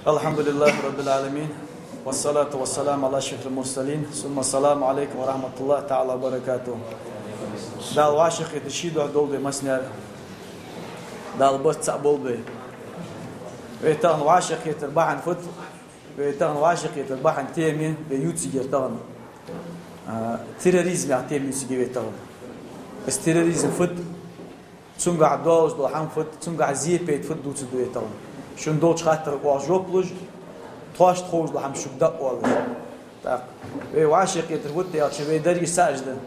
الحمد لله رب العالمين والصلاة والسلام على أشرف المرسلين ثم السلام عليكم ورحمة الله تعالى وبركاته. دال واشق يتشيدو دول بمسنر دال بس بول بي ويتان واشق يتربحن فت ويتان واشق يتربحن تيمي بيوتسي يرتان تيروريزم يعتيم يوتسي يرتان التيروريزم فت تونغا دوز دو حم فت تونغا زيبيت فت دوتس دو يرتان شون دوتش خاطر واجوبلوج توش تخوز لهم شو بدأ والله так واشق يتربط يا شباب دري ساجد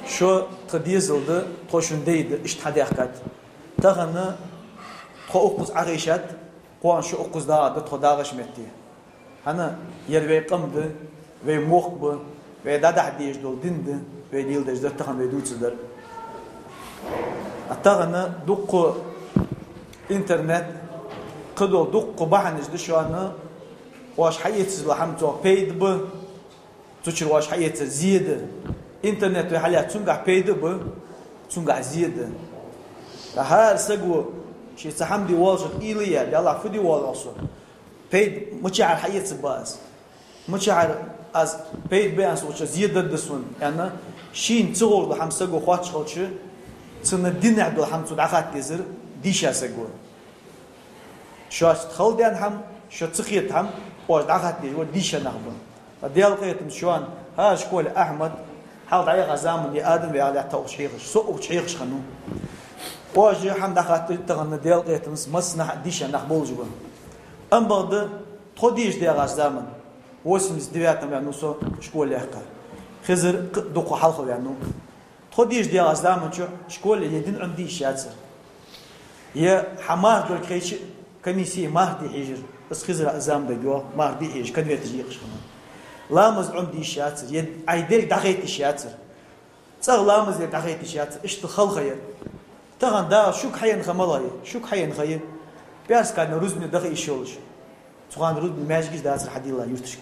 شو تديزلد توشون ديد اشتحدي أخكات تغنى تخو أقوز عريشات قوان شو أقوز دا تخو داغش متي هنا يلوي قمد وي موخب وي دادا حديش دول دند وي ديل دجدر تغن وي دوتس در تغنى دق انترنت قدو دق بحنش دشوانا واش حيتز لحمتو بيد ب تشر واش حيتز زيد انترنت وحاليا تونغا بيد ب تونغا زيد هار سقو شي تحمدي واجد إيليا يلا فدي والوصو بيد مشاعر حيتز باز مشاعر از بيد بيانس وش زيد دسون يعني شين تغول لحم سقو خواتش خوتش تن الدين عبد الحمد عخات تزر ديشا سقو شاش تخلدان هم شو تخيت هم واش دعخت لي وديش نخبن فديال قيتم شوان ها شكول احمد حاول عليه غزام لي ادم على توشيخ سوق تشيخ خنو واش حمد دخلت تغن ديال قيتم مسنا ديش نخبول جبن ام بعد توديش ديال غزام 89 يعني سو شكول يحقا خزر دوق حلقه يعني توديش ديال غزام شكول يدين عندي شاتر يا حمار دول كيش كميسي مهدي حجر بس خزر أزام بجوا مهدي حجر كنوي تجيخش خنا لامز عمدي شاتر يد عيدل دقيت شاتر صار لامز يد دقيت شاتر إيش تخل خير تغن دا شوك حين خملاي شوك حين خير بس كان رزم دقي شولش تغن رزم ماجيش داسر حدي الله يرتشك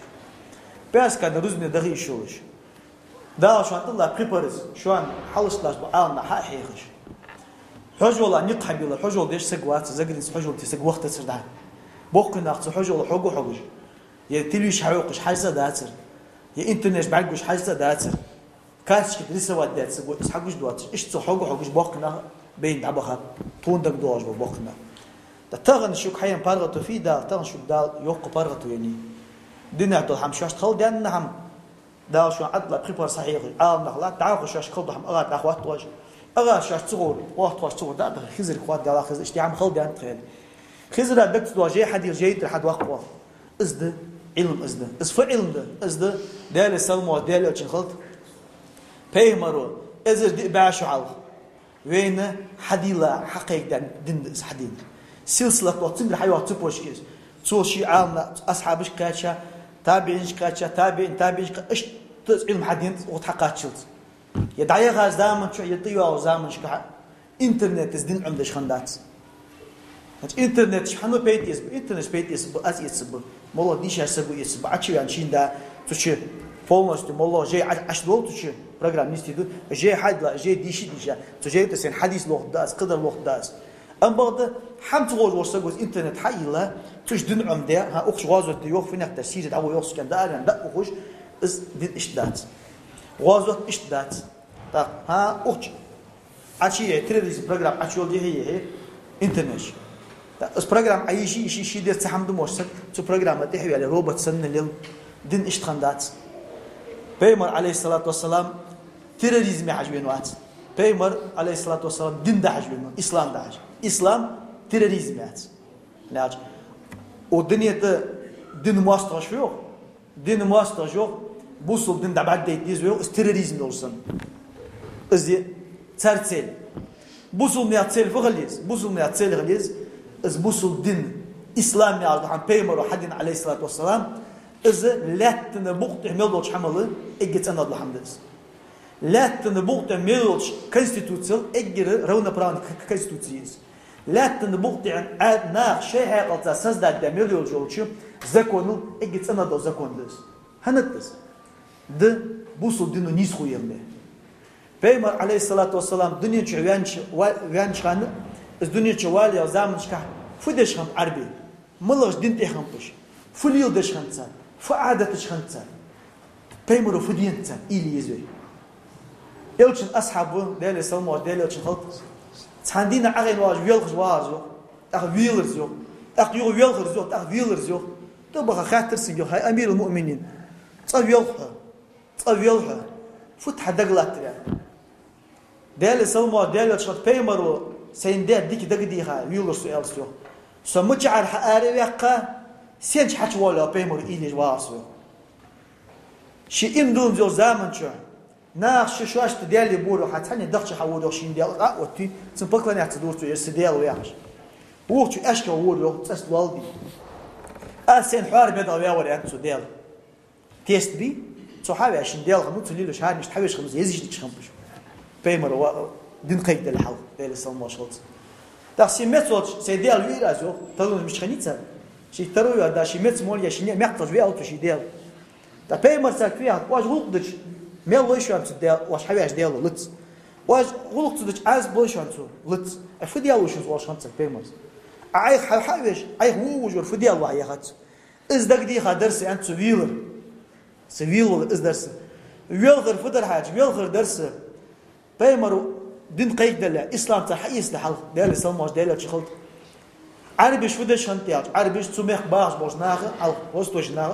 بس كان رزم دقي شولش دا شو الله بريبارز شوان حلش لاش بعالنا حيخش حجولا نقح بيلا حجول ديش سقوات زقريس حجول تسق وقت تسردع بوقنا أخذ حجول حقو حقوش يا تلويش حقوقش حاجة داتر يا إنترنت بعقوش حاجة داتر كاتش كده لسه ودات سقو حقوش دواتر إيش تو حقو حقوش بوقنا بين دعبخات طون دق دواج بوقنا تغن شوك حيان بارغتو في دا تغن شوك دا يوق بارغتو يعني دينا عدو هم شاش تخل دينا هم دا شو عدلا بريبار صحيح نخلات تعاقو شاش خلط هم أغاد أخوات واج أغا شاش تصور واحد واش تصور ده خزر خوات ده خزر اشتعام خل ده تخيل خزر دكت دواجي حد يجيت لحد وقت واحد إزده علم إزده إزفع علم ده إزده ده للسلم ده لأشين خلط بيمرو إزر دي بعشوا على وين حديلا حقيقة ده دين حدين سلسلة وقتين الحيوان تبوش كيس توشي عالنا أصحابش كاتشا تابعينش كاتشا تابعينش إيش علم حدين وتحققت شلت يدعي غاز دامن شو يطيوا أو زامن شكح إنترنت إزدين عمدش خندات إنترنت شحنو بيت يسب إنترنت بيت يسب أز يسب مولو ديش يسب يسب عشوا يعني دا تشي فولنست مولو جاي عشدول تشي برنامج نستيدو جاي حد لا جاي ديش تجاي تسين حديث لوق داس قدر لوق داس أم بعد حمت غوز وصلوا إنترنت حيلا تش دين عمده ها أخش غازو تيوخ فينك تسير أو يوصل كان دارين دا أخش إز دين إشتات غازو إشتات так ها أخش عشية تريدز برنامج عشية دي هي إنترنت اس برنامج أي شيء ده تحمد موسك تو برنامج ده هي على روبوت سن ليل دين إشتخندات بيمر عليه الصلاة والسلام تيروريزم حجبين وات بيمر عليه الصلاة والسلام دين ده حجبين إسلام ده حج إسلام تيروريزم يات ناج والدنيا ده دين مواستشيو دين مواستشيو بوصل دين ده بعد ده يزوي تيروريزم دولسن إزاي ترتيل بوصل نياتيل فغليز بوصل نياتيل غليز إز بوصل دين إسلام يعرض عن بيمر وحدين عليه الصلاة والسلام إز لا تنبغت ميلوش حمله إجت أنا الله حمدس لا تنبغت ميلوش كونستيتوسيال إجر رونا بران كونستيتوسيز لا تنبغت عن ناخ شيء هذا سازد ده ميلوش جولشيو زكونو إجت أنا ده زكوندس هندس ده بوصل دينو نيس خويرله بيمر عليه الصلاة والسلام دنيا شوانش خانه الدنيا شوالي زمان شكا فدش هم عربي ملغش دين تخمبش فليل دش خنصان فعادة دش خنصان بيمرو فدين صان إلي يزوي يلشن أصحابه ديال السلام ديال يلشن خلط عندنا أغين واج ويلخش واجو أخ ويلرز يو أخ يو ويلخرز يو أخ ويلرز يو تبغى خاطر سيو هاي أمير المؤمنين تصويلها تصويلها فتح دقلات يعني ديال السلام ديال يلشن بيمرو سيندات ديك دقديها ويلرز يلسيو سمجعر حاريقة سينش حتى ولا بيمر إلي واسو شي إندون زو زمن شو ناخ شو أشت ديالي بورو حتى هني دخش حورو شين ديال وتي تنبقى نعتذر تو يسديال وياش وقت أشكى وورو تست والدي أسين حوار بيدا ويا وري أنتو ديال تيست بي صحابي عشان ديال غنوت الليل شهر مش تحويش خمس يزيش ديك خمس بيمر دين قيد الحل ديال السلام شلت تاسي ميثود سي ديال ويرازو تلون مش خنيتها شي تروي دا شي ميت مول يا شي ميقطج ويا اوتو شي ديال تا بيمر ساكفيها واش غلطدش ميل ليش انت ديال واش حوايج ديالو لت واش غلطدش عاز بليش انت لت اف ديالو واش خمسه بيمر اي حوايج اي هو وجور في ديال واحد ياخذ از داك دي درس انت ويلر سويل از درس ويلغر فدر حاج ويلغر درس بيمر دين قيد دلا اسلام تحيس لحل ديال السلام ديال شي خلط عربيش فدش هنتياج عربيش تسمح باش باش ناخ او وستوش ناخ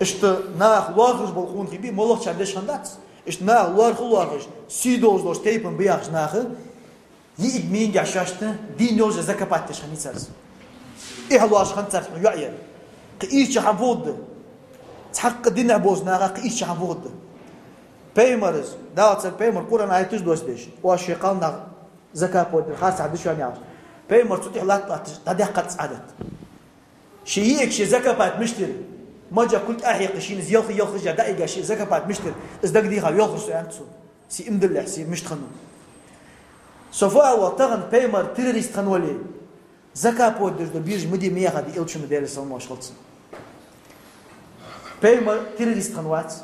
اشت ناخ لاغش بالخون خبي مولخ شاندش هندات اشت ناخ لاغش سيدوز دوش تيبن بياخ ناخ يد مين جاششت دين يوز زكاباتش خنيساز ايه واش خنصر يعيا قيش حفود تحق دين ابوز ناخ قيش حفود بيمرز داوت بيمر قران ايتش دوستش واش يقالنا زكاه بود خاص عدش يعني بيمر تطيح لا تدقق عدد شيء شي زكاه مشتري ما جا كنت احيق شي زياخ يخرج دقيقه شي زكاه مشتري ازدق دي خا يخرج انتو سي امدل سي مش تخنو سوفا وطغن بيمر تيريست خنولي زكاه بود دو بيرج مدي ميا غادي الچ مدير سلمو شخص بيمر تيريست خنوات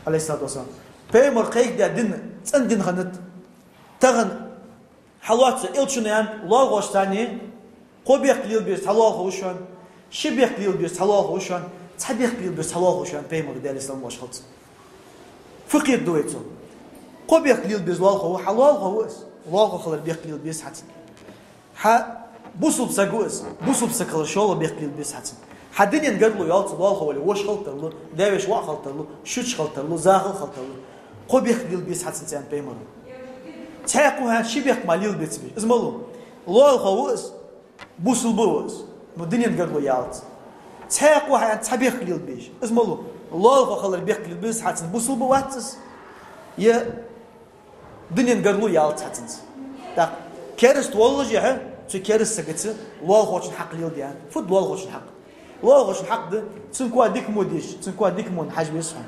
عليه الصلاه والسلام بيمر قيد دين صندين خنت تغن حلوات الچنيان لاغوش ثاني قبيق ليل بيس حلوه وشان شبيق ليل بيس حلوه وشان تحبيق ليل بيس حلوه وشان بيمر ديال الاسلام واش خلص فقير دويتو قبيق ليل بيس لاغو حلوه هوس لاغو خلر بيق ليل بيس حتى ح بوصل ساغوس بوصل سكل شول بيق ليل بيس حتى حدين ينقدلو يالت لاغو ولا واش خلطلو داويش وا خلطلو شوش خلطلو زاغل خلطلو قبيق ليل بيس حتى تان بيمر تاقوها شبيق ماليل بيتبي ازملو لول خوس بوصل بوس مدنيا نقدروا يالت تاقوها تبيق ليل بيش ازملو لول خلر بيق ليل بيس حتى بوصل بواتس يا دنيا نقدروا يالت حتى تا كيرست والله جه تو كيرست سكت لول خوش حق ليل ديان فد لول خوش حق لول خوش حق ده تنكوا ديك موديش تنكوا ديك مون حاج بيسهم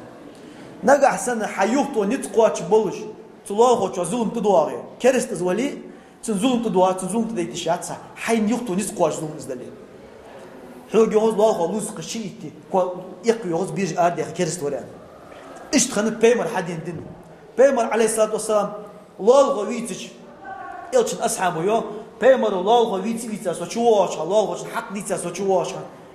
نجا احسن حيوتو نتقواش بولش تلاه خوش زلم تدواري كرست زولي تنزلم تدوار تنزلم تديت شاتسا حين يقطو نسقواش زلم زدلي حلو جوز لاه خلوص قشيتي كو يقيوز بيج ادي كرست ورا ايش تخن بيمر حدين دين بيمر عليه الصلاه والسلام لاه غويتش يلشن اصحابه يو بيمر لاه غويتي بيتا سوچواش لاه غوش حق ديتا سوچواش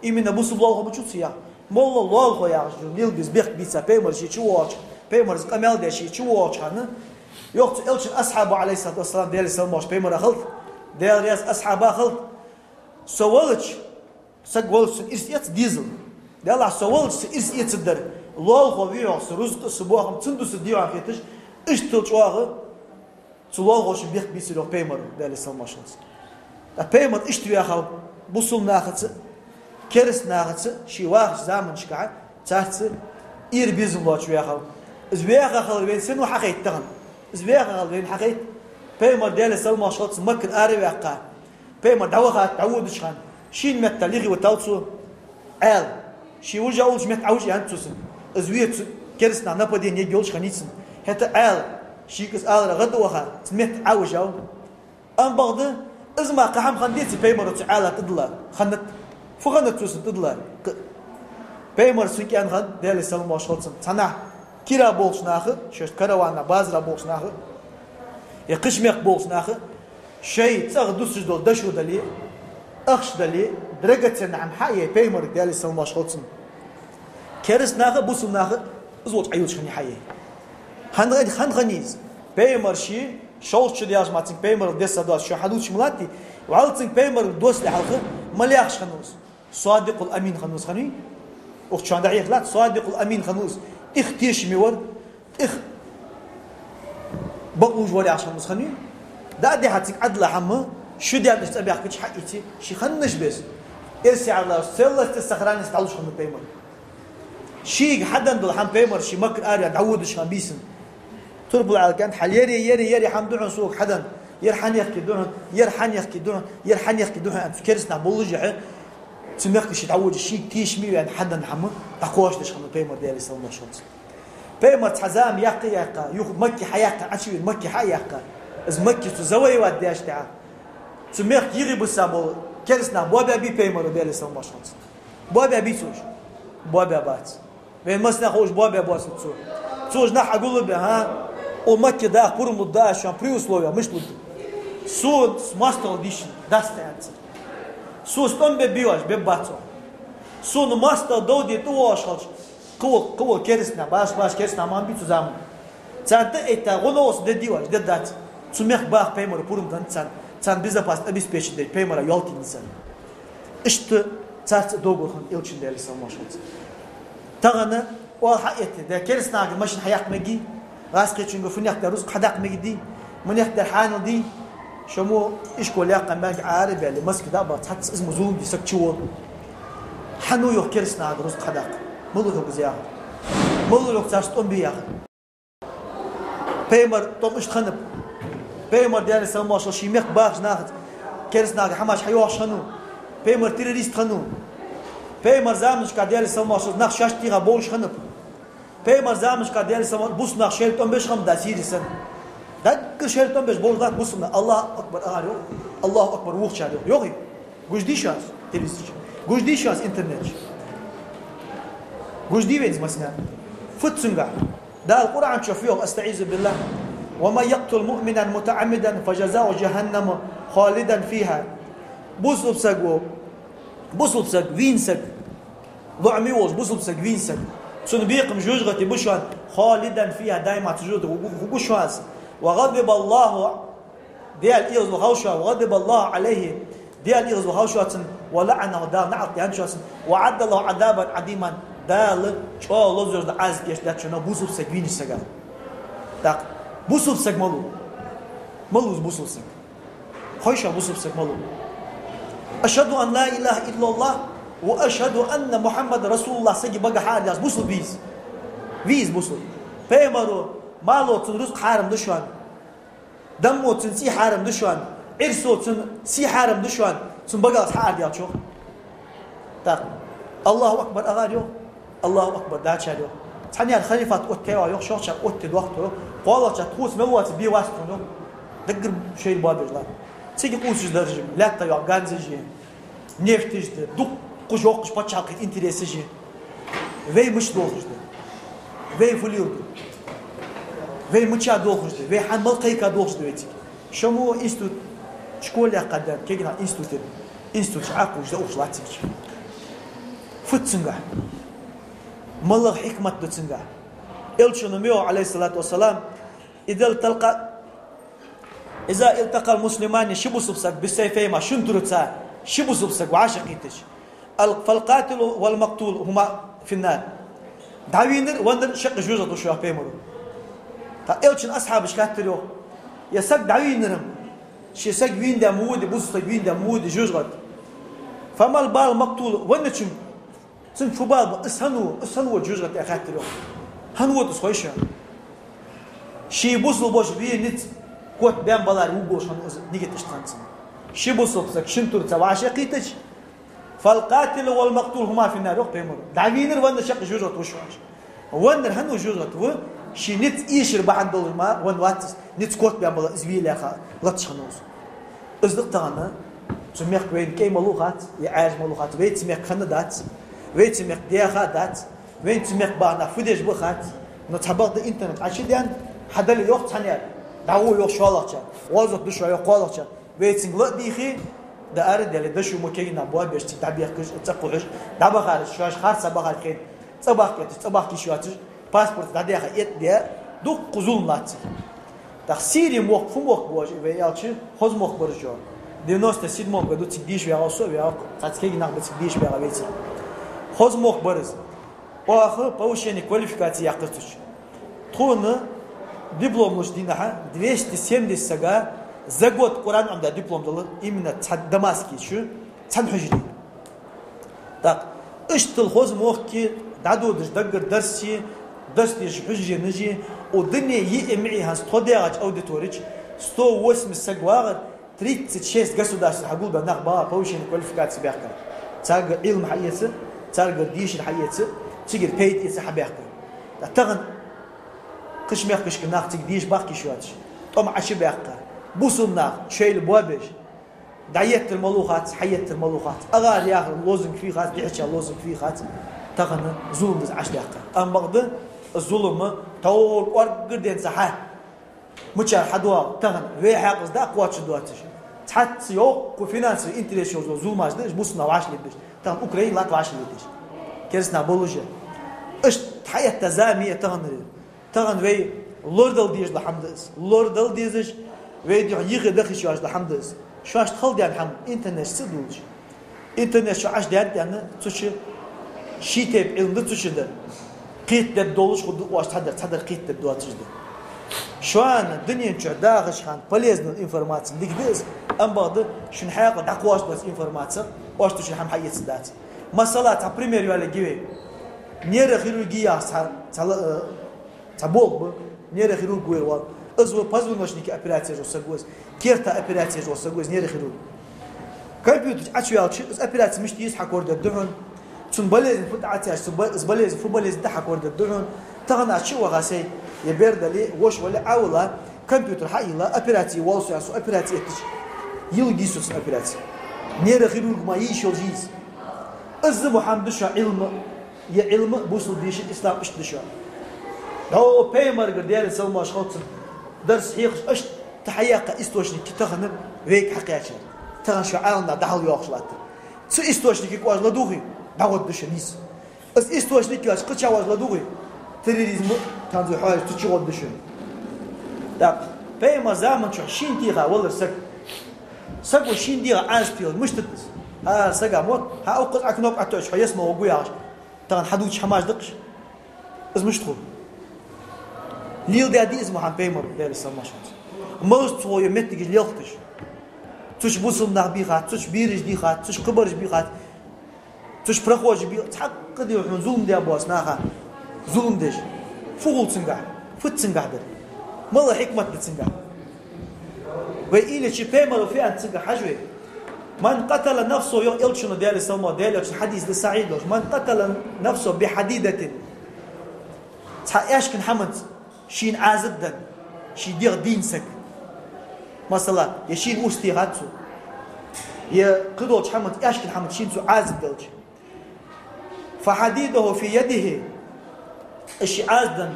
именно بوس لاه بچوتيا مولا لاه غويا جميل بيزبيق بيتا بيمر شي چواش بيمر قمل دي شي چواش هنا يوقت إلشن أصحابه عليه الصلاة والسلام ديال السلام بيمر خلط ديال رياس أصحابه خلط سوالج سقولش إرسيات ديزل ديال سوالج إرسيات الدر الله خويه سرزق سبوعهم تندوس ديو عقيتش إيش تلشواغ تلاه خوش بيخ بيسيرو بيمر ديال السلام شنس بيمر إيش تبيخه بوصل ناخت كرس ناخت شي واخ زمن شكع تاعت إير بيزم الله شويخه زبيخه خلر بين سن وحقيت تغن زبيخه بين حقيت بيمر ديال السلام شوت مكن اري وقع بيمر دواخه تعود شخان شين مت تليغي وتاوتسو ال شي وجا اول مت عوج انتوسن زويت كرسنا نابدي نيجولش خنيتسن حتى ال شيكس ال غدوخه سمت عوجاو ام بعد ازما قحم خنديت بيمر تعالى تدلا خنت فغنت توسن تدلا بيمر سكان خد ديال السلام شوت صنع كيرا بولشناخ شش كروانا بازرا بولشناخ يقشمق بولشناخ شيء تاخدوس دول دشو دلي أخشدلي درجة نعم حية بيمر ديالي سلم واشخوصن كرس ناخ بوسم ناخ زوج عيوش خني حية هنغني خنيز بيمر شي شوش دياش ماتين بيمر ديس دوس شو حدوش ملاتي وعلتين بيمر دوس لحلقه ملياخش خنوس صادق الأمين خنوس خني وقت عند عيق لا صادق الأمين خنوس اختيش ميور بقوج ولا عشان خنوس خني ده دي هاتين عدل حمه شو دي عندك تبي أحكي حقيقتي شي خنش بس إرسي على سلة السخران استعلوش خنو بيمر شي حدا دول حم بيمر شي مكر آريا تعود شان بيسن تربل على كان حال يري حمدون سوق حدا يرحن يحكي دون يرحن يحكي دون أنت كرسنا بولجع تمخك شي تعود شي تيش مي يعني حدا حم تقواش ليش خنو بيمر ديالي سلام شوت بيمر حزام يقي يخ مكي حياك عشي مكي حياك از مكي تزوي ودياش تاع تمخ يغي بسابو كرسنا بوابا بي بيمر ديالي سلام شوت بوابا بي توش بوابا بات بين مسنا خوش بوابا بواسط توش نح اقول به ها ومكي ده قرم الدا شان بري условия مش لود سود ماستر ديشن داستانت سو ستون بيواش بباتو سو ماستر دودي توش كو كرسنا باش كرسنا مان بي zusammen цант это голос де диваш де дат цумех бах пеймер пурум дан цан безопасность обеспечить пеймера ялтинсан ишт царт догохан илчин дели самошот тагана ол حقيقة ده كرسنا مش حياق مجي راسك تشنجو فنيخ درس حداق مجدي منيخ درحان دي شمو إيش كوليا قماج عارب اللي مسك ده بتحط اسمه زوج يسكتشوا حنو يو كرسنا درس حداق ملو يو بزيا ملو يو تاش توم بيا بيمر توم إيش خنب بيمر ديال سلمى شو شيميخ باخ ناخد كرسنا حماش حيوح شنو بيمر تيريست خنو بيمر زامش كديال سلمى شو ناخ شاشتي غبوش خنب بيمر زامش كديال سلمى بوس ناخ شيلتون بيش خم داسيري سن دك شيلتون بيش بول ذات بوسنا الله أكبر أغاريو الله أكبر وقت شادو يوغي قوش دي شاس تلفزيون قوش دي شاس إنترنت قوش دي وينز مثلا فتسنجا ده القرآن تشوفيه أستعيذ بالله وما يقتل مؤمنا متعمدا فجزاؤه جهنم خالدا فيها بوسل بسق وينسق ضعمي وش بسق وينسق سنبيق مجوجغتي بشوان خالدا فيها دائما تجود وبشواز وغضب الله ديال إيرز وخوشوا وغضب الله عليه ديال إيرز وخوشوا ولعنه دار نعط ينشوس وعد الله عذابا عظيما دال شو لوزر عاز يش ده شنو بسق وينسق تاق بسق ملو بسق خوشوا بسق ملو أشهد أن لا إله إلا الله وأشهد أن محمد رسول الله سجي بقى حارس بوصل فيز بوصل بيمرو مالو تنرز حارم دشوان دمو تنسي حارم دشوان إرسو تنسي حارم دشوان تن بقى حارس يا شو تاق الله أكبر أغاريو الله أكبر داتشاريو تاني الخليفة أوتيوا يو شوشة أوتي دوقتو قالوا تخوس ملوات بيواسطو دقر شيء بابر لا تيجي قوسج درجة لا تيا غانزجي نفتجد دوق قجوقش بتشاق انتريسجي وي مش دوخجد وي فليود وي متشا دوخجد وي حمل قيكا دوخجد ويتي شمو انستوت شكول قدام كيغنا انستوت عقوش دوخش لاتيك فتسنغا ملغ حكمة دتسنغا الشنميو عليه الصلاة والسلام إذا التقى المسلمان شبو سبسك بالسيفيما شنترتسا شبو سبسك وعاشقيتش فالقاتل والمقتول هما في النار دعوينر وندر شق جوزة وشوه بيمرو إلشن أصحاب شكاتريو يسق دعوينرهم شي سق وين دا مود بوسق وين دا مود جوزة فما البال مقتول وندشن سن فبال اسهنو جوزة أخاتريو هنو تسخيشا شي بوسل بوش وين نت كوت بيان بالار وغوش نيجي تشتانسن شبو صبسك شنتور تواشقيتش فالقاتل والمقتول هما في النار بيمر دعوينر وند شق جوجت وشواش وندر هنو جوجت و شي نت ايشر بعد ما ون واتس نت كوت بيان بالار زويل اخا لطش خنوس ازدق تانا سميخ وين كي ملوخات يعاج ملوخات وين سميخ خندات وين سميخ دياخا دات وين سميخ بانا فديش بخات نتحبط الانترنت عشان حدا اللي وقت حنيا دعوه يوش والله وازق دشوا يقولك ويتسنج لا بيخي ده أرد اللي دشوا مكينا بواب بيش تدبيخ كش تقوش دبخار شواش خارس بخار كين تبخ كي شواتش باسبورت داديخ إت ده دو قزون لاتي تخسيري موق فموق بواش ويالشي خوز موق برجوا 97 году تديش ويا غصو ويا تاتكي ناق بتديش ويا غبيتي خوز موق برز وآخر повышение квалификации яқтыртыш труны дипломлыш динаха 270 сага за год Куран амда диплом далы именно Дамаский шу цанхужди так иштыл хоз моқки дадудыш даггар дарси дастиш хужри нижи удыне емри хас тодягач аудиторич 180 сагвар 36 государств хагул да нахба повышение квалификации бяхка цага илм хайясы цага диш хайясы تيجي بيت يسحب تغن قش ميخش كناخ تقديش باقي شواتش طم عشي بيقى بوصلنا شيء البوابش دعيت الملوخات حيت الملوخات اغار ياخذ لوزن في خات بيحكي لوزن في خات تغن ظلم دز عش بيقى ام بغد الظلم طول ورقدين صحه مشار حدوا تغن في حاقز دا قواتش دواتش تحت يوق وفينانس انتريشوز ظلم اجدش بوصنا واش ليدش تغن اوكرين لا واش ليدش كرسنا بولوجه اش حياه تزاميه تغن وي لوردل ديج الحمدس لوردل ديزش وي دي يغ دخش واش الحمدس شواش تخلد يعني حمد انترنت سدوج انترنت شو عش ديت يعني تش شيتب علم تشده قيت دولش خد واش تحضر قيت دواتش ده شوان الدنيا شو داغش خان полезную информацию ديكدز ام بعد شن حاجه دقواش بس информация واش تش هم حيت سدات مثلا تا بريمير ولا جيبي нейрохирургия табол нейрохирург وير ازو позвоночники операция жосагоз керта операция жосагоз нейрохирург компьютер ачуялчы операция мишти есть хакорда дун цун болезнь футатяш с болезнь футболист да хакорда дун тагна ачу вагасей ебердали вош вала аула компьютер хайла операция волсуясу операция тич يلقيسوس операция нейрохирург ما يشول جيز از محمد شو علم يا علم بوصل ديش الاسلام ايش دشوا هو بيمر قدير سلمى شخص درس حيق ايش تحيق استوشني كتخن ويك حقيقه تغن شو عالنا دحل يوخلات سو استوشني كي واش لدوغي داود دشنيس اس استوشني كي واش قچا واش لدوغي تيريزم كان زي حاجه تشغل دشن دا بيمر زمان شو شينتيغا ولا سك شينتيغا اسبيل مش تدس سجى موت هأوقف أكنوب أتوش حيسمه وقوياش طبعا حدوش حماش دقش إز مش تقول ليل ده اسمه عن بيمر ده لسه ما شاء الله موست هو يمتج ليختش تش بوصل نخبيخات تش بيرج ديخات تش قبرج بيخات تش برخوج بي تحقق دي وحن ظلم دي أبواس ناخا ظلم ديش فغول تنقع فت تنقع ده مالا حكمة بتنقع وإيلي شي بيمر وفي أن تنقع حجوي من قتل نفسه يلشنو ديال سلمى ديال حديث لسعيد من قتل نفسه بحديدة يشكن حمد شين عازدا شي دير دينسك مثلا يشين اوستي غاتسو يا قدوش حمد يشكن حمد شين سو عازد دلج فحديده في يده الشي عازدا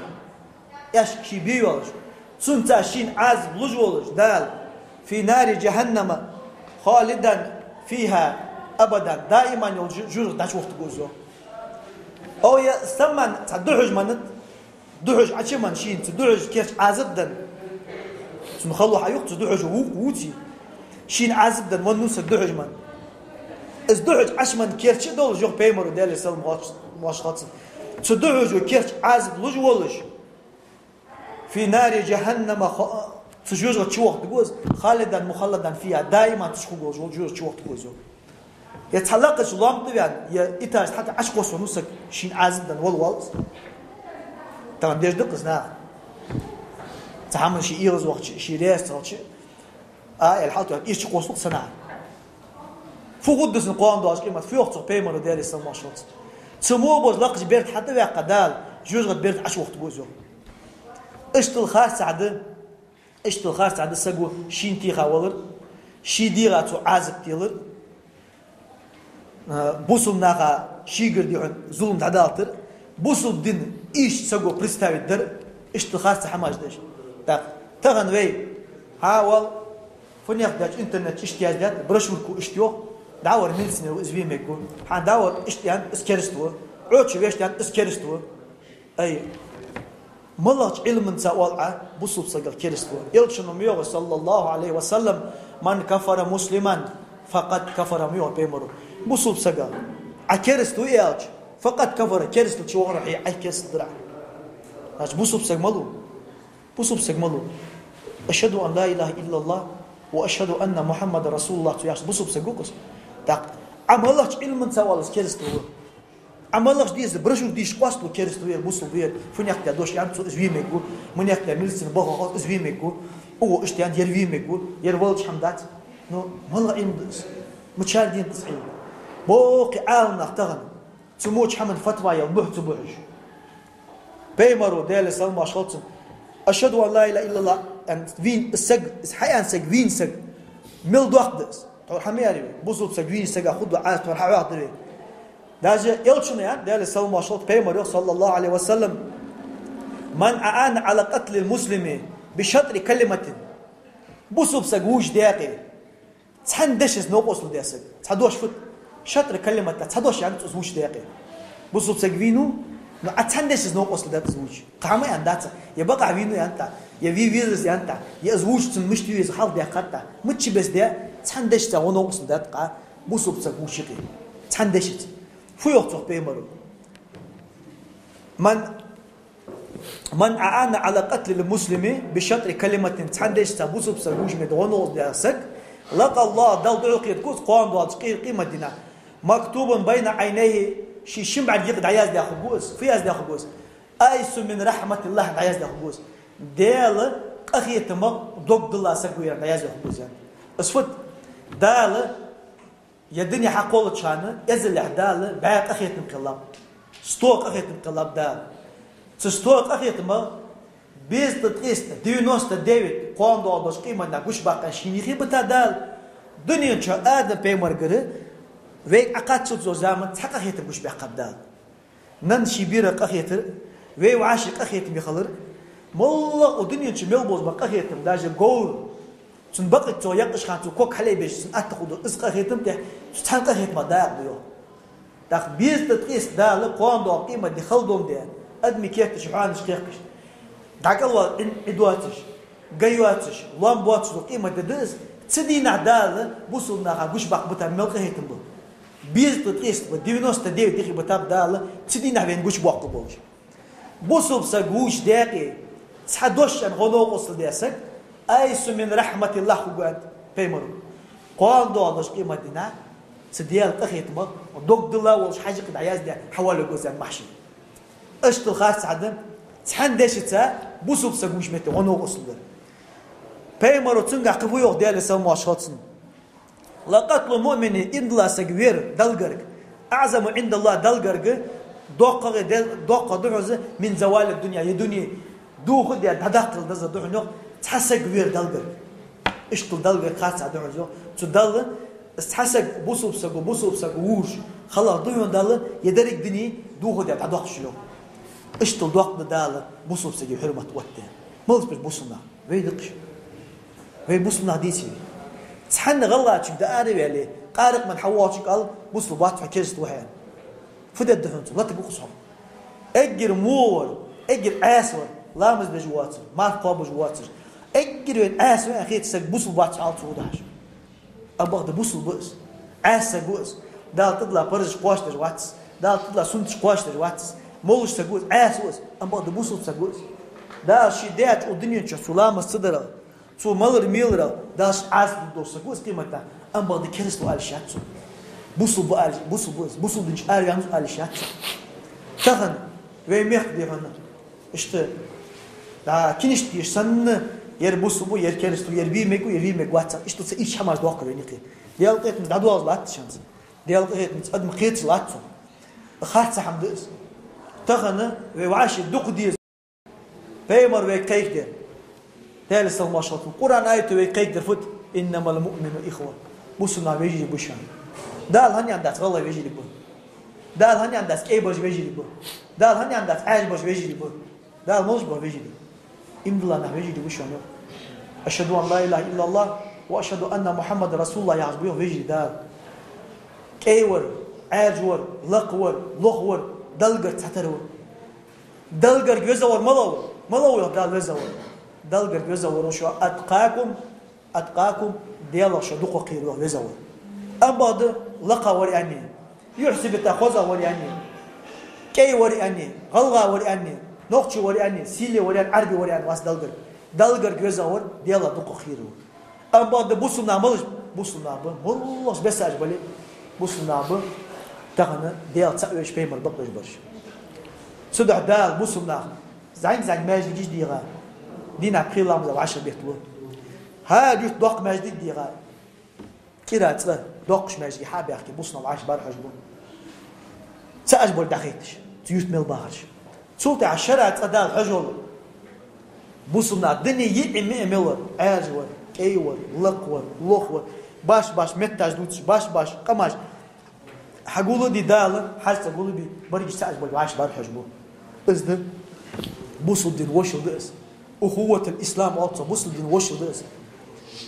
يشك شي بيولج سنتا شين عازب لجولج دال في نار جهنم خالدا فيها ابدا دائما يجوز داش وقت جوزو او يا ثمن تدحج منت دحج عشي من شين تدحج كيف عازبدا نخلو حيوق تدحج ووتي شين عازبدا من نوس دحج من از دحج عش من كيرش دول جو بيمر ديال سلم واش خاطر تدحج كيرش عازب لجولش في نار جهنم تجوز وقت جوز خالدا مخلدا فيها دائما تشخو جوز وقت جوز يتحلقش لام طبعا يا إتاج حتى عشق ونوسك شين عازبدا والوالز طبعا ديش دقس نا تعمل شي إيرز وقت شي ريست وقت الحالة إيش قوسق سنة فوقدس القوام داش كلمة في وقت بيمر ديال السما شوت سمو بوز لقج بيرت حتى بقى قدال جوز غد بيرت عش وقت جوزو اشتل خاص عد اشتل خاص عد سجو شين تيغا ولر شي ديغا تو عازب تيلر بوصل ناقا شيغر ديون ظلم تعدالتر بوصل دين ايش سجو بريستاوي در اشتل خاص حماج داش تغن وي حاول فنيق داش إنترنت اشتياز دات برشوركو اشتيو داور ميلسني وإزوي ميكو حان داور اشتيان اسكرستو عوتش ويشتيان اسكرستو أي ملاش علم سوالعه بصوب سجل كرستو يلشنو ميو صلى الله عليه وسلم من كفر مسلما فقد كفر ميو بيمرو بصوب سجل عكرستو يالش فقد كفر كرستو شو راح يعكس درع اش بصوب سجملو بصوب سجملو اشهد ان لا اله الا الله واشهد ان محمد رسول الله ياش بصوب سجوكس تاق عملاش علم سوالس كرستو عملاش ديز برشور ديش قاستو كرستو بوصل بير فنيك تا دوش يانتو ازويميكو منيك تا ميلسن بوغو ازويميكو او اشتيان يرويميكو يرولش حمدات نو والله اندس متشال دين تصحيح بوقي عالم نختغن تموش حمد فتوى يلبح تبوحش بيمرو ديال سلمى شخص اشهد ان لا اله الا الله ان فين السق حيان سق فين سق ميل دوقدس تو حمياري بوصل سق فين سق خذ عاز تو حواضر داجه يلشنا يعني ديال سلمى شخص بيمرو صلى الله عليه وسلم من اعان على قتل المسلم بشطر كلمه بوصل سقوش داقي تحندش نوقص ديسك تحدوش فت شطر كلمه تحدوش يعني تزوج داقي بوصل سقفينو ما اتحندش نوقص ده تزوج قامه عندها يبقى فينو ينتا يفي فيزس ينتا يزوج تمشتي يز حال دقه متش بس ده تحندش تا ونوقص ده تقع بوصل سقوش قي تحندش فيوقت بيمرو من أعان على قتل المسلم بشطر كلمة تحندش تبوسب سجوج مدونوز داسك لقى الله دل دعوقيت كوز قوان دوالش قيمة دينا مكتوب بين عينيه شي شمع يقد عياز داخل جوز في ياز داخل جوز أيس من رحمة الله عياز داخل جوز دال أخيت ما ضد الله سجويا عياز داخل جوز يعني أسفت دال يدني حقولة شانه يزل دال بعد أخيت انقلاب ستوك أخيت انقلاب دال تستوك أخيت ما بيز تقيست ديونوست ديفيد قوان دوالش قيمة ناقوش باقا شينيخي بتا دال دنيا شو آدم بيمر قرر ويك عقاد شو زامن تحق أخيت بوش بيقاب دال نن شبيرك أخيت وي وعاشق أخيت بيخلر مالله ودنيا شو ملبوز باق أخيت داجة قول تنبقى تو يقش خان تو كوك حلي بيش أتخذ إسق أخيت متح تحق أخيت ما داق بيو داق بيز تقيست دال قوان دوال قيمة دي خلدهم دي أدمي كيف تشعان شكيكش داك الله إن إدواتش جيواتش لامبواتش قيمة ددس تدينا دال بوصلنا غوش باق بتا ملقى هيتم بو بيز تقيس ب 99 دقيقة بتاب دال تدينا بين غوش باق بولش بوصل سغوش دقيقة تحدوش ان غنو وصل ديسك ايس من رحمة الله خوات بيمر قال دوالش قيمة دينا تديال قخيت ما دوق دلا وش حاجة قد عياز دي حوالي جوزان محشي اشت الخاص عدم تحندشتا بوصل سغوش مت غنو وصل بيمر تنقع قبويو ديال سلمى شخصن لقتل مؤمن إن الله سجوير دلجرك أعظم عند الله دلجرك دوقة دعوة من زوال الدنيا يدنيا دو خد يا دهقل دز دعوة تحسجوير دلجرك إشتل دلجرك خاص دعوة تدل تحسج بوصب سجوش خلاص دعوة دل يدرك دنيا دو خد يا دهقل شلون إشتل دوق دل بوصب سجو حرمة وقته ملص بوصلنا ويدقش ويبوصلنا ديسي تحن غلات شو داري عليه قارق من حواتش قال بوصل بات فكرت وحين فدت دهنت لا تبقى صح اجر مور اجر اسور لامز بجواتر ما قاب بجواتر اجر اسور اخي تسق بوصل بات على 11 ابغى بوصل بس اس بوص دال تطلع برج قواشتر واتس دال تطلع سنت قواشتر واتس مولش تقول اسوس ابغى بوصل تقول دال شدات الدنيا تشلام الصدر سو مالر ميلر داش عاز دوسا قوس قيمتها أم بعد كريستو على شاتو بوصل دنش أريانز على شاتو تخن ويميخ دي هنا إشته دا كنيش ديش سن ير بوصل ير كريستو ير بيميكو واتس إشته سإيش حماس دوقة وينيكي ديال قيت متعدو على لات شمس ديال قيت متقدم قيت لاتو خارج حمدس تخن ويعاش دوق ديز بيمر ويكيك دير ثالث المشهد القرآن آيته ويقيد درفت إنما المؤمن إخوة بوسنا بيجي بوشان دال هني عندك غلا بيجي لبون دال هني عندك أي باش بيجي لبون دال هني عندك عاج باش بيجي لبون دال موج باش بيجي لبون إمدلا نه بيجي لبوشان أشهد أن لا إله إلا الله وأشهد أن محمد رسول الله يعجبه ويجي دال كيور عاجور لقور لغور دلقر تحترور دلقر جزور ملو يهدال وزور دلقر جزور وشو أتقاكم ديالا شدوق قيرو وزور أباد لقى ورياني يحسب التخوزة ورياني كي ورياني غلغا ورياني نقش ورياني سيلي وريان عربي وريان واس دلقر جزور ديالا دوق قيرو أباد بوسنا ملش بوسنا ملش بس أجبلي بوسنا تغنى ديال تسأويش بيمر بقلش برش سدح دال بوسنا زين ماجد جيش ديغا دينا بخير الله مزال 10 بيختلو ها جيت دوق ماجد ديغا كيرا تسلا دوقش ماجد حاب يحكي بوسنا 10 بار حجبو تأجبل دخيتش تيوت ميل باهرش تسوتي على الشارع تدال حجول بوسنا الدنيا يئم ميلر عاجور كيور لقور لوخور باش متاج دوتش باش قماش حقولوا دي دالة حاجة تقولوا بي بريش تأجبل 10 بار حجبو إذن بوصل الدين وشل دقس أخوة الإسلام أصلا بوصل الدين وشل دقس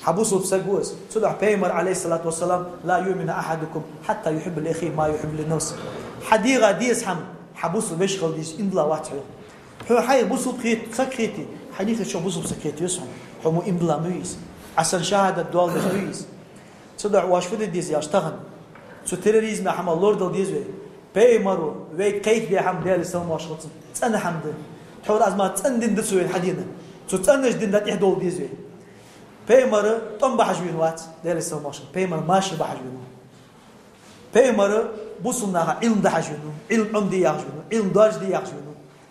حبوصل بسجوز صدق بيمر عليه الصلاة والسلام لا يؤمن أحدكم حتى يحب الأخي ما يحب لنفسه حديقة ديس حم حبوصل بيشغل ديس إن لا واتحو هو حي بوصل بخيت سكريتي حديقة شو بوصل بسكريتي يسهم هم إن بلا ميز عشان شاهد الدول ميز صدق واش فد ديس يشتغل سو تيروريزم حمل لورد ديس وي بيمرو وي كيف بيحم ديال السلام واشغلت أنا حمد حول أزمات تندن دسوي الحدينا سو تندش دين دات إحدول ديزوي بيمر طن بحجوين وات ديال السلام واشغل بيمر ماشي بحجوين بيمر بوصلنا علم ده حجوين علم عمدي يحجوين علم داج دي يحجوين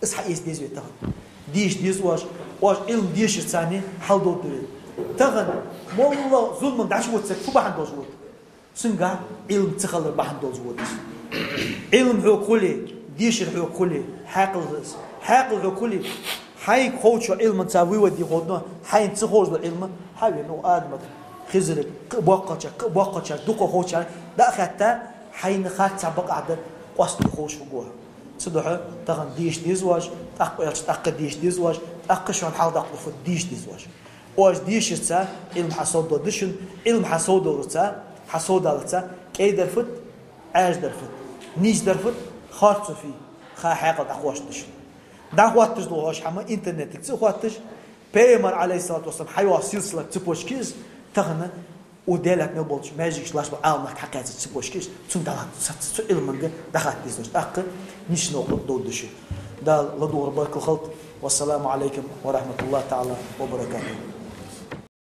إصحى إيش ديزوي تغن ديش واش علم ديش الثاني حل دول دول تغن والله ظلم دعش وتسك فو بحن دوز وت سنجا علم تخلر بحن دوز وت علم هو كله ديش هو كله حاقل هو كله حي خوش علم تساوي ودي خدنا حي تخوش بالعلم حي إنه آدم خزر بقى دوق خوش ده خدته حي نخات سبق عدد قصد خوش فوقها صدق تغن ديش ديزواج تأق ديش ديزواج تأقشون حال دقل فد ديش ديزواج واش ديش تسا علم حصود دودشن علم حصود ورتا حصود دالتا كي درفت عاج درفت نيش درفت خارج فيه خا حاقد أخواش دشن دعواتش دوهاش حما إنترنت تسواتش بيمر عليه الصلاة والسلام حيوان سلسلة تبوش كيس تغنى ودالك نبولش ماجيش لاش بعالمك حكاية تبوش كيس تون دالك ست علمك دخلت ديزوش أق نيش نقول دودشي دا لدور برك الخلط والسلام عليكم ورحمة الله تعالى وبركاته.